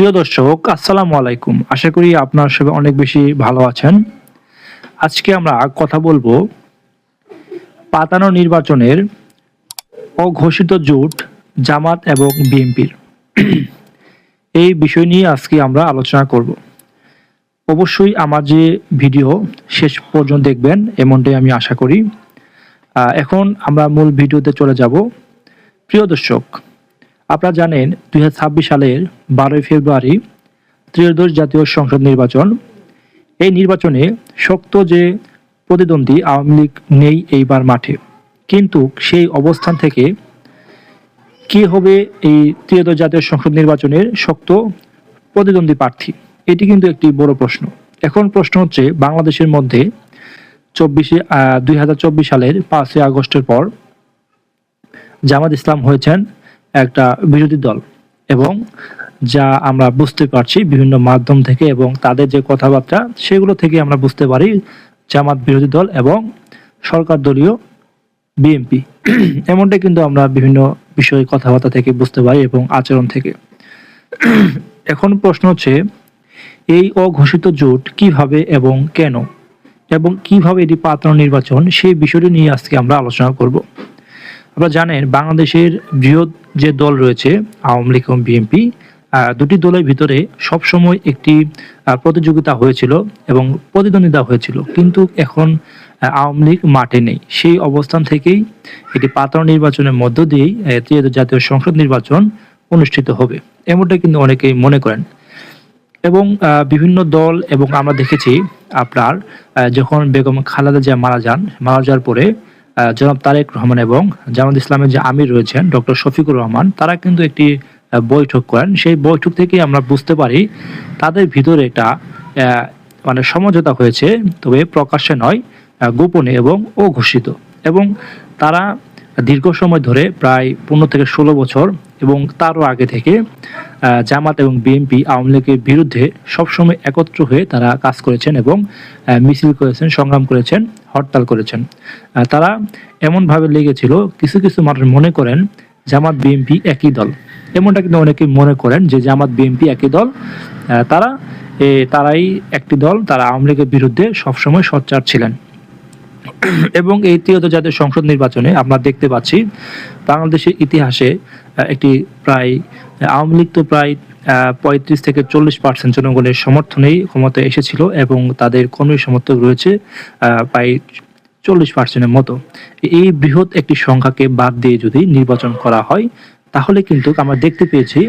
প্রিয় দর্শক, আসসালামু আলাইকুম। আশা করি আপনার সবাই অনেক বেশি ভালো আছেন। আজকে আমরা কথা বলবো পাতানো নির্বাচনের অঘোষিত জোট জামাত এবং বিএনপির। এই বিষয় নিয়ে আজকে আমরা আলোচনা করব। অবশ্যই আমার যে ভিডিও শেষ পর্যন্ত দেখবেন এমনটাই আমি আশা করি। এখন আমরা মূল ভিডিওতে চলে যাব। প্রিয় দর্শক, আপনারা জানেন 2026 সালের 12 ফেব্রুয়ারি ত্রয়োদশ জাতীয় সংসদ নির্বাচন। এই নির্বাচনে শক্ত যে প্রতিদ্বন্দ্বী আওয়ামী লীগ নেই এইবার মাঠে, কিন্তু সেই অবস্থান থেকে কে হবে এই ত্রয়োদশ জাতীয় সংসদ নির্বাচনের শক্ত প্রতিদ্বন্দ্বী প্রার্থী, এটি কিন্তু একটি বড় প্রশ্ন। এখন প্রশ্ন হচ্ছে, বাংলাদেশের মধ্যে 2024 সালের 5 আগস্টের পর জামাত ইসলাম হয়েছেন একটা বিরোধী দল, এবং যা আমরা বুঝতে পারছি বিভিন্ন মাধ্যম থেকে এবং তাদের যে কথাবার্তা সেগুলো থেকে আমরা বুঝতে পারি জামাত বিরোধী দল এবং সরকার দলীয় বিএনপি। এমনটাই কিন্তু আমরা বিভিন্ন বিষয়ে কথাবার্তা থেকে বুঝতে পারি এবং আচরণ থেকে। এখন প্রশ্ন হচ্ছে, এই অঘোষিত জোট কিভাবে এবং কেন এবং কিভাবে এটি পাতানো নির্বাচন, সেই বিষয়টি নিয়ে আজকে আমরা আলোচনা করব। আপনারা জানেন বাংলাদেশের বৃহৎ যে দল রয়েছে আওয়ামী লীগ এবং বিএনপি, দুটি দলের ভিতরে সবসময় একটি প্রতিযোগিতা হয়েছিল এবং প্রতিদ্বন্দ্বিতা হয়েছিল, কিন্তু এখন আওয়ামী লীগ মাঠে নেই। সেই অবস্থান থেকেই এটি পাতানো নির্বাচনের মধ্য দিয়েই ত্রয়োদশ জাতীয় সংসদ নির্বাচন অনুষ্ঠিত হবে, এমনটা কিন্তু অনেকেই মনে করেন। এবং বিভিন্ন দল, এবং আমরা দেখেছি আপনার যখন বেগম খালেদা জিয়া মারা যাওয়ার পরে জনাব তারেক রহমান এবং জামাত ইসলামের যে আমির রয়েছেন ডক্টর শফিকুর রহমান, তারা কিন্তু একটি বৈঠক করেন। সেই বৈঠক থেকে আমরা বুঝতে পারি তাদের ভিতরে একটা মানে সমঝোতা হয়েছে, তবে প্রকাশ্যে নয়, গোপনে এবং অঘোষিত। এবং তারা দীর্ঘ সময় ধরে প্রায় 15 থেকে 16 বছর এবং তারও আগে থেকে জামাত এবং বিএনপি আওয়ামী লীগের বিরুদ্ধে সবসময় একত্র হয়ে তারা কাজ করেছেন এবং মিছিল করেছেন, সংগ্রাম করেছেন, হরতাল করেছেন। তারা এমনভাবে লেগেছিল, কিছু কিছু মানুষ মনে করেন জামাত বিএনপি একই দল। এমনটা কিন্তু অনেকে মনে করেন যে জামাত বিএনপি একই দল, তারাই একটি দল, তারা আওয়ামী লীগের বিরুদ্ধে সবসময় সোচ্চার ছিলেন। এবং এই ত্রয়োদশ জাতীয় সংসদ নির্বাচনে আমরা দেখতে পাচ্ছি বাংলাদেশের ইতিহাসে একটি প্রায় আওয়ামী লীগ তো প্রায় 35 থেকে 40% জনগণের সমর্থনেই ক্ষমতায় এসেছিল এবং তাদের কর্মী সমর্থক রয়েছে প্রায় 40%-এর মতো। এই বৃহৎ একটি সংখ্যাকে বাদ দিয়ে যদি নির্বাচন করা হয়, তাহলে কিন্তু আমরা দেখতে পেয়েছি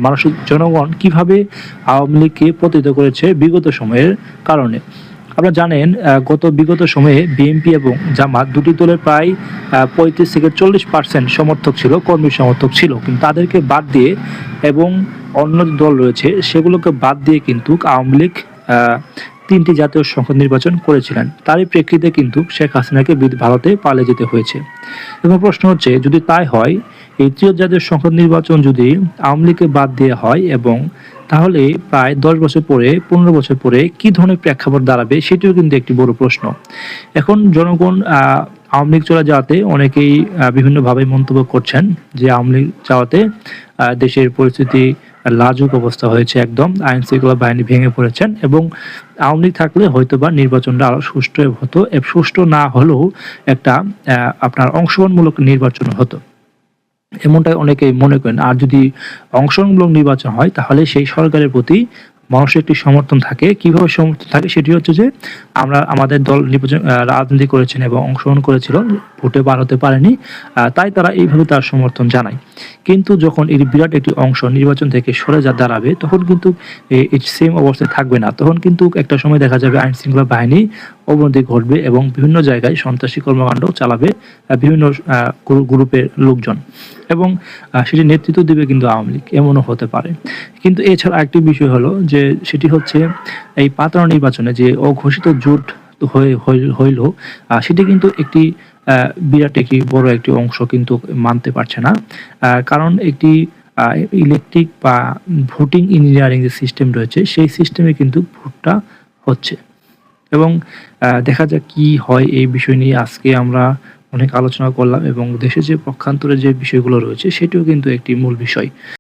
মানুষের জনগণ কিভাবে আওয়ামী লীগকে প্রতিহত করেছে বিগত সময়ের কারণে। আপনারা জানেন বিগত সময়ে বিএনপি এবং জামাত দুটি দলের প্রায় 35 থেকে 40% সমর্থক ছিল, কর্মী সমর্থক ছিল, কিন্তু তাদেরকে বাদ দিয়ে এবং অন্য দল রয়েছে সেগুলোকে বাদ দিয়ে কিন্তু আওয়ামী লীগ 3টি জাতীয় সংসদ নির্বাচন করেছিলেন। তারই প্রেক্ষিতে কিন্তু শেখ হাসিনাকে ভারতে পালিয়ে যেতে হয়েছে। এবং প্রশ্ন হচ্ছে, যদি তাই হয়, এই ত্রয়োদশ জাতীয় সংসদ নির্বাচন যদি আওয়ামী লীগকে বাদ দেওয়া হয়, এবং তাহলে প্রায় 10 বছর পরে 15 বছর পরে কি ধরনের প্রেক্ষাপট দাঁড়াবে, সেটিও কিন্তু একটি বড় প্রশ্ন। এখন জনগণ আওয়ামী লীগ চলে যাওয়াতে অনেকেই বিভিন্নভাবে মন্তব্য করছেন যে আওয়ামী লীগ যাওয়াতে দেশের পরিস্থিতি লাজুক অবস্থা হয়েছে, একদম আইন শৃঙ্খলা বাহিনী ভেঙে পড়েছেন, এবং আওয়ামী লীগ থাকলে হয়তোবা নির্বাচনটা আরো সুষ্ঠু হতো, সুষ্ঠু না হলেও একটা আপনার অংশগ্রহণমূলক নির্বাচন হতো, এমনটাই অনেকেই মনে করেন। আর যদি অংশগ্রহণমূলক নির্বাচন হয়, তাহলে সেই সরকারের প্রতি মানুষের একটি সমর্থন থাকে। কিভাবে সমর্থন থাকে, সেটি হচ্ছে যে আমাদের দল নির্বাচন রাজনীতি করেছেন এবং অংশগ্রহণ করেছিল, ভোটে বার হতে পারেনি, তাই তারা এইভাবে তার সমর্থন জানায়। কিন্তু যখন এই বিরাট একটি অংশ নির্বাচন থেকে সরে দাঁড়াবে, তখন কিন্তু এই সেম অবস্থায় থাকবে না। তখন কিন্তু একটা সময় দেখা যাবে আইন শৃঙ্খলা বাহিনী অবনতি ঘটবে এবং বিভিন্ন জায়গায় সন্ত্রাসী কর্মকাণ্ড চালাবে বিভিন্ন গ্রুপের লোকজন, এবং সেটি নেতৃত্ব দিবে কিন্তু আওয়ামী লীগ, এমনও হতে পারে। কিন্তু এছাড়া একটি বিষয় হলো যে, সেটি হচ্ছে এই পাতানো নির্বাচনে যে অঘোষিত জোট হইল, সেটি কিন্তু একটি বিরাট একটি বড় একটি অংশ কিন্তু মানতে পারছে না। কারণ একটি ইলেকট্রিক বা ভোটিং ইঞ্জিনিয়ারিং যে সিস্টেম রয়েছে, সেই সিস্টেমে কিন্তু ভোটটা হচ্ছে। এবং দেখা যাক কি হয়, এই বিষয় নিয়ে আজকে আমরা অনেক আলোচনা করলাম, এবং দেশে যে পক্ষান্তরে যে বিষয়গুলো রয়েছে সেটিও কিন্তু একটি মূল বিষয়।